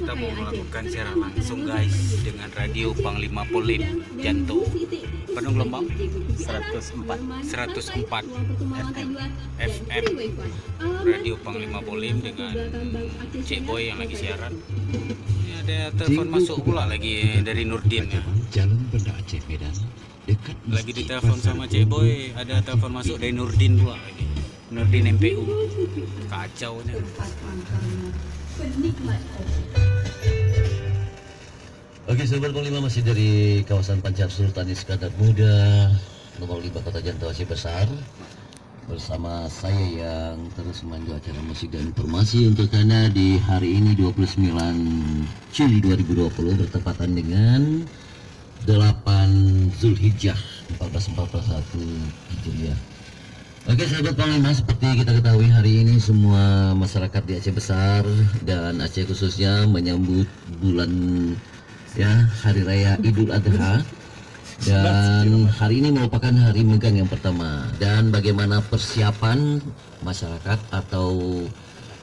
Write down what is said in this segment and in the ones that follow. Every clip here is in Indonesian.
kita mau melakukan siaran langsung guys dengan radio Panglima Polim Janto. Penuh gelombang 104 FM. Radio Panglima Polim dengan Cik Boy yang lagi siaran. Ini ada telepon masuk pula lagi dari Nurdin ya. Jalan Banda Aceh Medan dekat lagi ditelepon sama Cik Boy, ada telepon masuk dari Nurdin pula lagi. Nurdin MPU. Kacau nya. Oke, Sobat Panglima, masih dari kawasan Pancap Sultan Iskandar Muda nomor 5 Kota Janto Aceh Besar, bersama saya yang terus memandu acara musik dan informasi untuk Anda di hari ini 29 Juli 2020 bertepatan dengan 8 Zulhijjah 1441 Hijriah. Oke, sahabat Panglima, seperti kita ketahui hari ini semua masyarakat di Aceh Besar dan Aceh khususnya menyambut bulan Hari Raya Idul Adha, dan hari ini merupakan hari megang yang pertama. Dan bagaimana persiapan masyarakat atau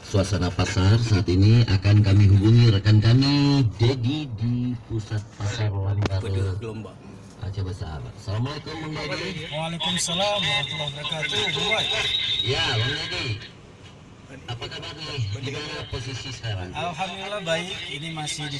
suasana pasar saat ini akan kami hubungi rekan kami Dedi di pusat pasar Lambaru Aceh Besar. Assalamualaikum Bang Dedi. Waalaikumsalam warahmatullahi wabarakatuh. Boy. Ya, Bang Dedi. Apa kabar nih? Bagaimana posisi sekarang? Alhamdulillah baik. Ini masih di